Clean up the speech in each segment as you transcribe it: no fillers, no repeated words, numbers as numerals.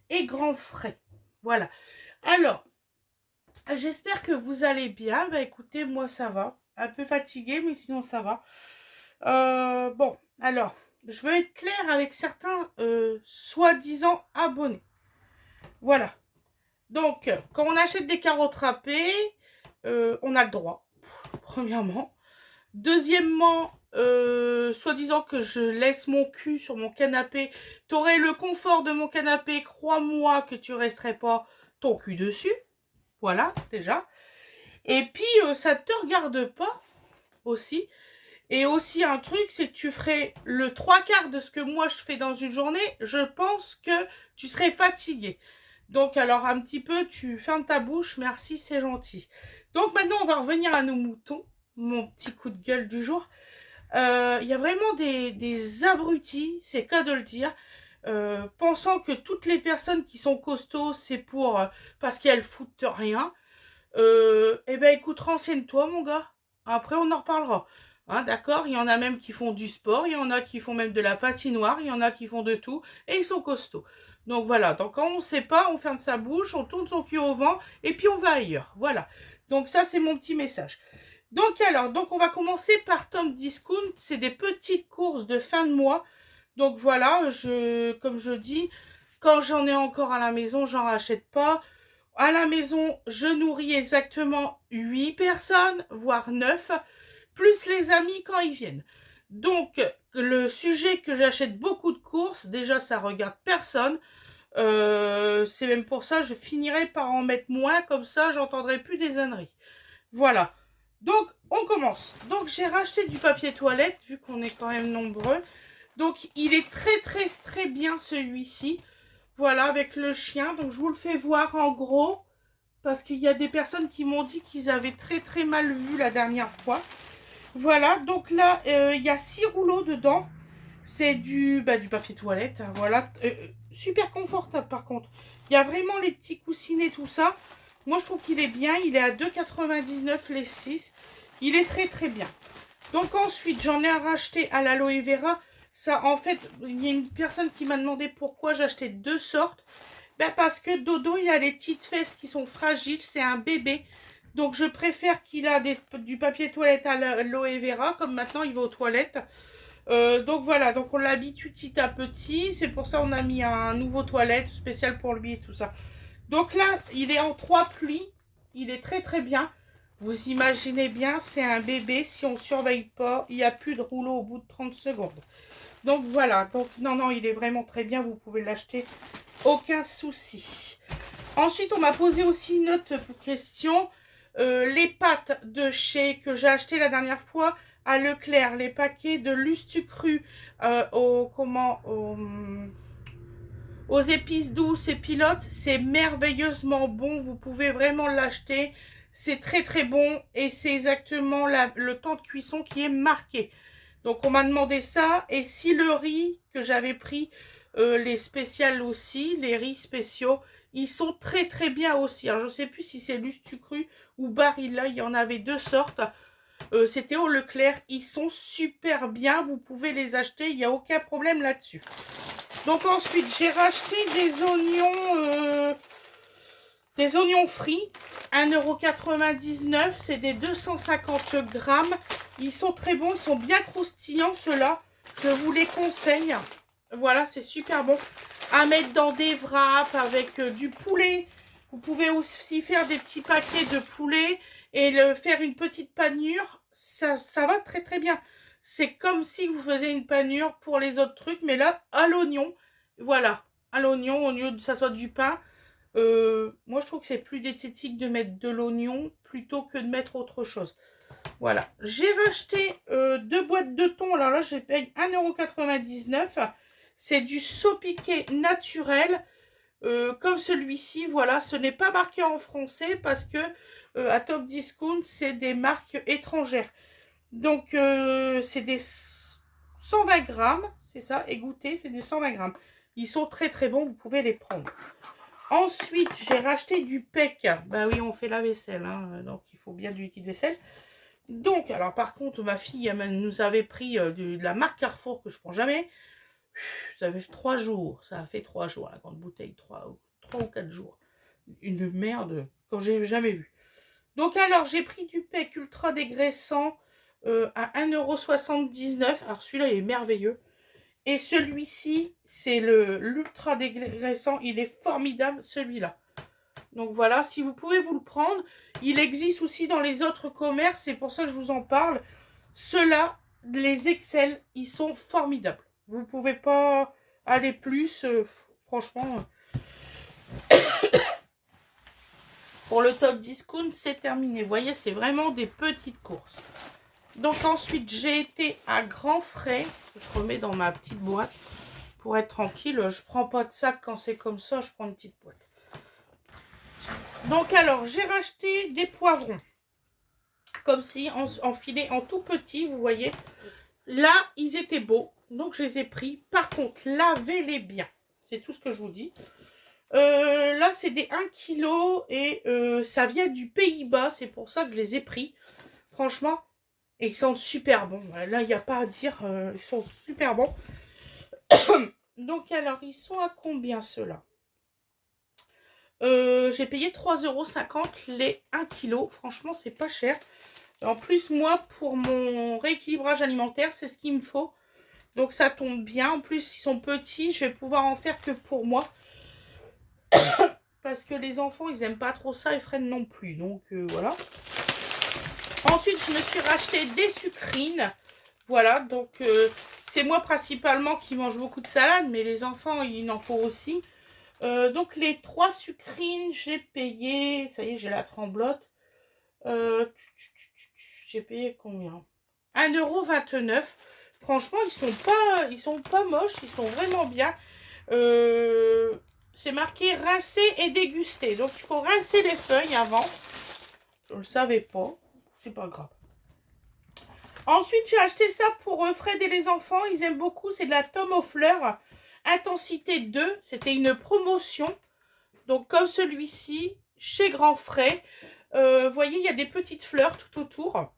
et grand frais. Voilà. Alors, j'espère que vous allez bien. Bah écoutez, moi ça va. Un peu fatiguée, mais sinon ça va. Bon, alors, je veux être claire avec certains soi-disant abonnés. Voilà. Donc, quand on achète des carottes râpées, on a le droit, premièrement. Deuxièmement, soi-disant que je laisse mon cul sur mon canapé, t'aurais le confort de mon canapé, crois-moi que tu resterais pas ton cul dessus. Voilà, déjà. Et puis, ça ne te regarde pas aussi. Et aussi un truc, c'est que tu ferais le trois quarts de ce que moi je fais dans une journée. Je pense que tu serais fatigué. Donc alors un petit peu, tu fermes ta bouche, merci, c'est gentil. Donc maintenant, on va revenir à nos moutons, mon petit coup de gueule du jour. Il y a vraiment des abrutis, c'est cas de le dire, pensant que toutes les personnes qui sont costauds, c'est pour parce qu'elles foutent rien. Eh ben écoute, renseigne-toi mon gars. Après on en reparlera. Hein, d'accord, il y en a même qui font du sport, il y en a qui font même de la patinoire, il y en a qui font de tout, et ils sont costauds. Donc voilà, donc quand on ne sait pas, on ferme sa bouche, on tourne son cul au vent, et puis on va ailleurs. Voilà. Donc ça, c'est mon petit message. Donc alors, donc on va commencer par Tom Discount, c'est des petites courses de fin de mois. Donc voilà, comme je dis, quand j'en ai encore à la maison, j'en rachète pas. À la maison, je nourris exactement 8 personnes, voire 9, plus les amis quand ils viennent. Donc, le sujet que j'achète beaucoup de courses, déjà, ça regarde personne. C'est même pour ça, je finirai par en mettre moins, comme ça, j'entendrai plus des âneries. Voilà. Donc, on commence. Donc, j'ai racheté du papier toilette, vu qu'on est quand même nombreux. Donc, il est très, très, très bien, celui-ci. Voilà, avec le chien. Donc, je vous le fais voir en gros. Parce qu'il y a des personnes qui m'ont dit qu'ils avaient très, très mal vu la dernière fois. Voilà, donc là, il y a 6 rouleaux dedans. C'est du papier toilette, hein, voilà. Super confortable, par contre. Il y a vraiment les petits coussinets, tout ça. Moi, je trouve qu'il est bien. Il est à 2,99 les 6. Il est très, très bien. Donc ensuite, j'en ai racheté à l'aloe vera. Ça, en fait, il y a une personne qui m'a demandé pourquoi j'achetais deux sortes. Ben parce que Dodo, il a les petites fesses qui sont fragiles. C'est un bébé. Donc, je préfère qu'il a du papier toilette à l'aloe vera. Comme maintenant, il va aux toilettes. Donc, voilà. Donc, on l'habitue petit à petit. C'est pour ça qu'on a mis un nouveau toilette spécial pour lui et tout ça. Donc là, il est en 3 plis. Il est très, très bien. Vous imaginez bien, c'est un bébé. Si on ne surveille pas, il n'y a plus de rouleau au bout de 30 secondes. Donc voilà. Donc non, non, il est vraiment très bien. Vous pouvez l'acheter. Aucun souci. Ensuite, on m'a posé aussi une autre question. Les pâtes de chez que j'ai acheté la dernière fois à Leclerc, les paquets de Lustucru aux épices douces et pilotes, c'est merveilleusement bon. Vous pouvez vraiment l'acheter. C'est très très bon et c'est exactement le temps de cuisson qui est marqué. Donc on m'a demandé ça. Et si le riz que j'avais pris, les spéciales aussi, les riz spéciaux, ils sont très très bien aussi. Alors je ne sais plus si c'est Lustucru ou Barilla, il y en avait deux sortes. C'était au Leclerc, ils sont super bien. Vous pouvez les acheter, il n'y a aucun problème là-dessus. Donc ensuite, j'ai racheté des oignons frits, 1,99 €, c'est des 250 grammes. Ils sont très bons, ils sont bien croustillants ceux-là. Je vous les conseille. Voilà, c'est super bon. À mettre dans des wraps avec du poulet. Vous pouvez aussi faire des petits paquets de poulet et faire une petite panure. Ça va très très bien. C'est comme si vous faisiez une panure pour les autres trucs, mais là, à l'oignon. Voilà, à l'oignon, au lieu de ça soit du pain. Moi, je trouve que c'est plus diététique de mettre de l'oignon plutôt que de mettre autre chose. Voilà. J'ai racheté 2 boîtes de thon. Alors là, je paye 1,99 €. C'est du saupiqué naturel. Comme celui-ci, voilà. Ce n'est pas marqué en français parce que à Top Discount, c'est des marques étrangères. Donc, c'est des 120 grammes. C'est ça, égoutté, c'est des 120 grammes. Ils sont très très bons, vous pouvez les prendre. Ensuite, j'ai racheté du PEC. Bah oui, on fait la vaisselle, hein, donc il faut bien du liquide vaisselle. Donc, alors par contre, ma fille elle nous avait pris de la marque Carrefour que je prends jamais. Ça fait 3 jours. Ça a fait 3 jours, la grande bouteille. 3 ou 4 jours. Une merde quand j'ai jamais vu. Donc alors, j'ai pris du PEC ultra dégraissant à 1,79 €. Alors celui-là, il est merveilleux. Et celui-ci, c'est l'ultra dégraissant. Il est formidable, celui-là. Donc voilà, si vous pouvez vous le prendre. Il existe aussi dans les autres commerces. C'est pour ça que je vous en parle. Ceux-là, les Excel, ils sont formidables. Vous ne pouvez pas aller plus. Franchement, pour le top discount, c'est terminé. Vous voyez, c'est vraiment des petites courses. Donc ensuite, j'ai été à grands frais. Je remets dans ma petite boîte pour être tranquille. Je prends pas de sac quand c'est comme ça. Je prends une petite boîte. Donc alors, j'ai racheté des poivrons. Comme si, en filet, en tout petit, vous voyez. Là, ils étaient beaux. Donc, je les ai pris. Par contre, lavez-les bien. C'est tout ce que je vous dis. Là, c'est des 1 kg. Et ça vient du Pays-Bas. C'est pour ça que je les ai pris. Franchement. Et ils sentent super bons. Là, il n'y a pas à dire. Ils sont super bons. Donc, alors, ils sont à combien ceux-là? J'ai payé 3,50 € les 1 kg. Franchement, c'est pas cher. En plus, moi, pour mon rééquilibrage alimentaire, c'est ce qu'il me faut. Donc, ça tombe bien. En plus, ils sont petits. Je vais pouvoir en faire que pour moi. Parce que les enfants, ils n'aiment pas trop ça et Fred non plus. Donc, voilà. Ensuite, je me suis racheté des sucrines. Voilà, donc c'est moi principalement qui mange beaucoup de salade, mais les enfants, il en faut aussi. Donc les 3 sucrines, j'ai payé, ça y est, j'ai la tremblote. J'ai payé combien? 1,29 €. Franchement, ils sont pas moches, ils sont vraiment bien. C'est marqué rincer et déguster. Donc il faut rincer les feuilles avant. Je ne le savais pas, c'est pas grave. Ensuite, j'ai acheté ça pour Fred et les enfants. Ils aiment beaucoup. C'est de la tome aux fleurs. Intensité 2. C'était une promotion. Donc, comme celui-ci, chez Grand Frais. Vous voyez, il y a des petites fleurs tout autour.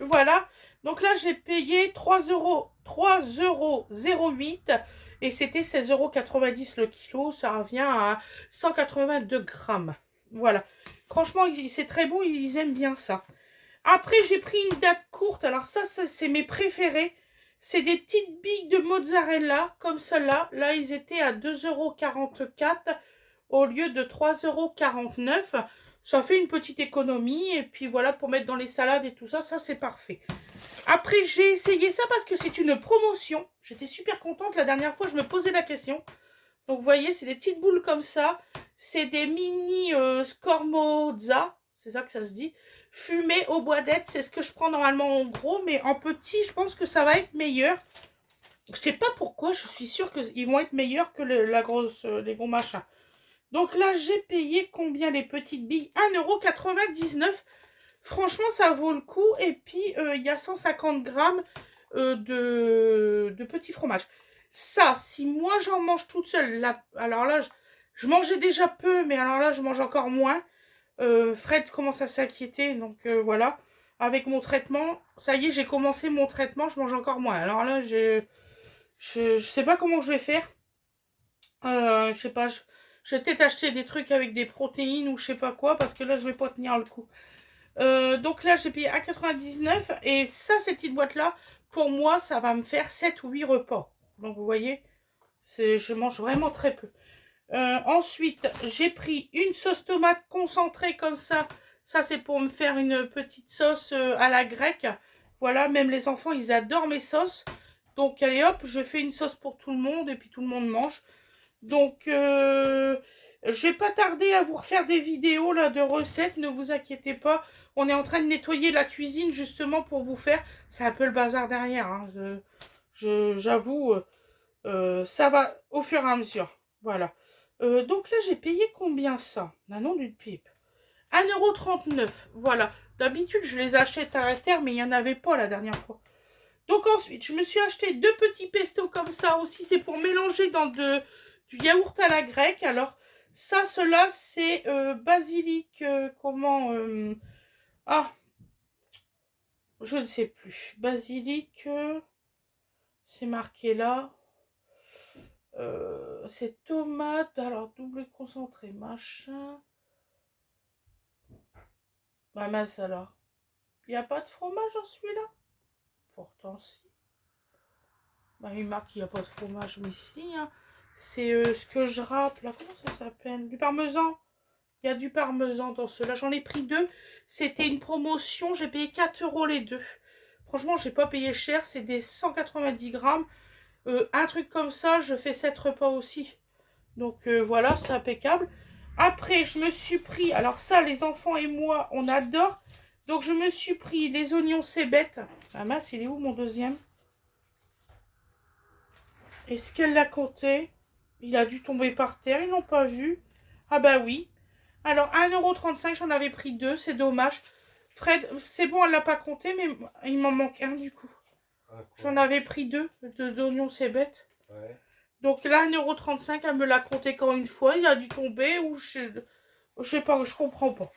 Voilà. Donc là, j'ai payé 3,08 €. Et c'était 16,90 € le kilo. Ça revient à 182 grammes. Voilà. Franchement, c'est très bon. Ils aiment bien ça. Après, j'ai pris une date courte. Alors ça c'est mes préférés. C'est des petites billes de mozzarella, comme celle-là. Là, ils étaient à 2,44 € au lieu de 3,49 €. Ça fait une petite économie. Et puis voilà, pour mettre dans les salades et tout ça, ça c'est parfait. Après, j'ai essayé ça parce que c'est une promotion. J'étais super contente. La dernière fois, je me posais la question. Donc, vous voyez, c'est des petites boules comme ça. C'est des mini scormozza. C'est ça que ça se dit. Fumé au bois d'être, c'est ce que je prends normalement en gros, mais en petit, je pense que ça va être meilleur. Je sais pas pourquoi, je suis sûre qu'ils vont être meilleurs que les gros machins. Donc là, j'ai payé combien les petites billes? 1,99 €. Franchement, ça vaut le coup. Et puis, il y a 150 grammes de petits fromages. Ça, si moi j'en mange toute seule, là, alors là, je mangeais déjà peu, mais alors là, je mange encore moins. Fred commence à s'inquiéter, donc voilà. Avec mon traitement, ça y est, j'ai commencé mon traitement, je mange encore moins. Alors là, je sais pas comment je vais faire. Je sais pas, je vais peut-être acheter des trucs avec des protéines ou je sais pas quoi, parce que là, je vais pas tenir le coup. Donc là, j'ai payé 1,99 € et ça, cette petite boîte-là, pour moi, ça va me faire 7 ou 8 repas. Donc vous voyez, je mange vraiment très peu. Ensuite, j'ai pris une sauce tomate concentrée comme ça. Ça, c'est pour me faire une petite sauce à la grecque. Voilà, même les enfants, ils adorent mes sauces. Donc, allez hop, je fais une sauce pour tout le monde et puis tout le monde mange. Donc, je vais pas tarder à vous refaire des vidéos là de recettes. Ne vous inquiétez pas. On est en train de nettoyer la cuisine justement pour vous faire. C'est un peu le bazar derrière. Hein. J'avoue, ça va au fur et à mesure. Voilà. Donc là, j'ai payé combien ça? Un nom d'une pipe. 1,39 €. Voilà. D'habitude, je les achète à la terre, mais il n'y en avait pas la dernière fois. Donc ensuite, je me suis acheté 2 petits pestos comme ça aussi. C'est pour mélanger dans du yaourt à la grecque. Alors, ça, cela, c'est basilic. Comment Ah, je ne sais plus. Basilic, c'est marqué là. C'est tomate, alors double concentré, machin. Bah mince alors. Il n'y a pas de fromage dans celui-là? Pourtant si. Bah il marque qu'il n'y a pas de fromage, mais si, hein. C'est ce que je râpe là. Comment ça s'appelle? Du parmesan. Il y a du parmesan dans ceux-là. J'en ai pris deux. C'était une promotion. J'ai payé 4 € les deux. Franchement, j'ai pas payé cher. C'est des 190 grammes. Un truc comme ça, je fais 7 repas aussi. Donc voilà, c'est impeccable. Après, je me suis pris... Alors ça, les enfants et moi, on adore. Donc je me suis pris les oignons cébettes. Ah mince, il est où mon deuxième? Est-ce qu'elle l'a compté? Il a dû tomber par terre, ils n'ont pas vu. Ah bah oui. Alors 1,35 €, j'en avais pris deux, c'est dommage. Fred, c'est bon, elle l'a pas compté, mais il m'en manque un du coup. J'en avais pris deux d'oignons cébettes. Ouais. Donc là, 1,35 €, elle me l'a compté quand une fois, il a dû tomber ou je sais pas, je comprends pas.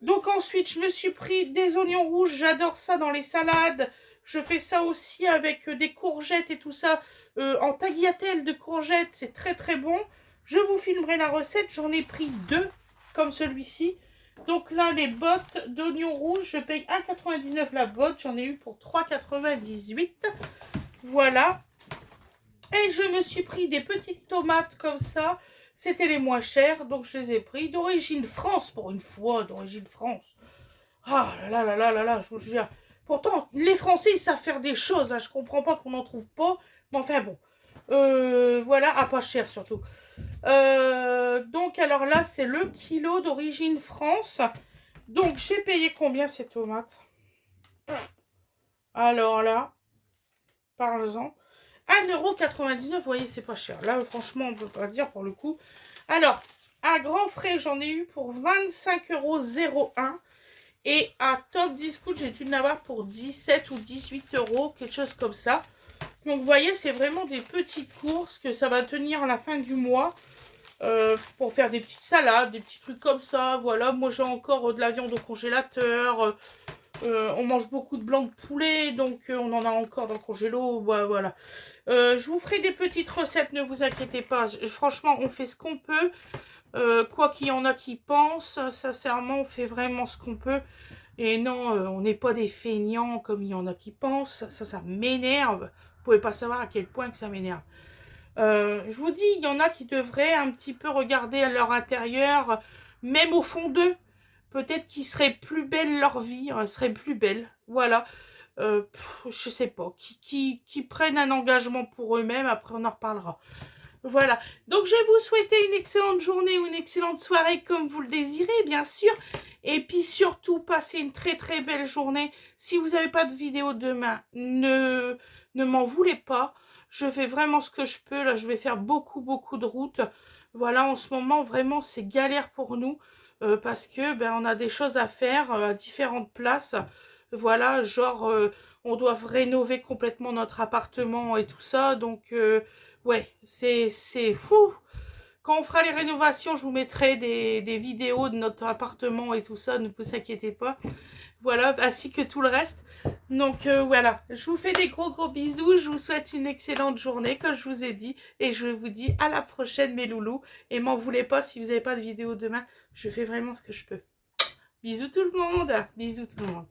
Donc ensuite, je me suis pris des oignons rouges, j'adore ça dans les salades. Je fais ça aussi avec des courgettes et tout ça, en tagliatelle de courgettes, c'est très très bon. Je vous filmerai la recette, j'en ai pris deux, comme celui-ci. Donc là, les bottes d'oignons rouges, je paye 1,99 € la botte, j'en ai eu pour 3,98 €. Voilà. Et je me suis pris des petites tomates comme ça. C'était les moins chers, donc je les ai pris. D'origine France, pour une fois, d'origine France. Ah là là là là là, je vous jure. Pourtant, les Français, ils savent faire des choses. Hein. Je comprends pas qu'on n'en trouve pas. Mais enfin bon. Voilà, à pas cher surtout. Donc alors là, c'est le kilo d'origine France. Donc j'ai payé combien ces tomates? Alors là, parlons-en. 1,99 €, vous voyez, c'est pas cher. Là, franchement, on peut pas dire pour le coup. Alors, à grand frais, j'en ai eu pour 25,01 €. Et à Top Discount, j'ai dû en avoir pour 17 ou 18 €, quelque chose comme ça. Donc, vous voyez, c'est vraiment des petites courses que ça va tenir à la fin du mois. Pour faire des petites salades, des petits trucs comme ça. Voilà, moi j'ai encore de la viande au congélateur. On mange beaucoup de blanc de poulet, donc on en a encore dans le congélo. Voilà. Je vous ferai des petites recettes, ne vous inquiétez pas. Franchement, on fait ce qu'on peut. Quoi qu'il y en a qui pensent, sincèrement, on fait vraiment ce qu'on peut. Et non, on n'est pas des feignants comme il y en a qui pensent. Ça m'énerve. Vous pouvez pas savoir à quel point que ça m'énerve. Je vous dis, il y en a qui devraient un petit peu regarder à leur intérieur, même au fond d'eux. Peut-être qu'ils seraient plus belle leur vie, serait plus belle. Voilà. Je sais pas. Qui prennent un engagement pour eux-mêmes, après on en reparlera. Voilà. Donc je vais vous souhaiter une excellente journée ou une excellente soirée comme vous le désirez, bien sûr. Et puis surtout, passez une très très belle journée. Si vous n'avez pas de vidéo demain, ne m'en voulez pas. Je fais vraiment ce que je peux. Là, je vais faire beaucoup de routes. Voilà, en ce moment, vraiment, c'est galère pour nous. Parce que ben, on a des choses à faire à différentes places. Voilà, genre, on doit rénover complètement notre appartement et tout ça. Donc, ouais, c'est fou. Quand on fera les rénovations, je vous mettrai des vidéos de notre appartement et tout ça. Ne vous inquiétez pas. Voilà, ainsi que tout le reste. Donc voilà, je vous fais des gros bisous. Je vous souhaite une excellente journée, comme je vous ai dit. Et je vous dis à la prochaine, mes loulous. Et m'en voulez pas si vous n'avez pas de vidéo demain. Je fais vraiment ce que je peux. Bisous tout le monde. Bisous tout le monde.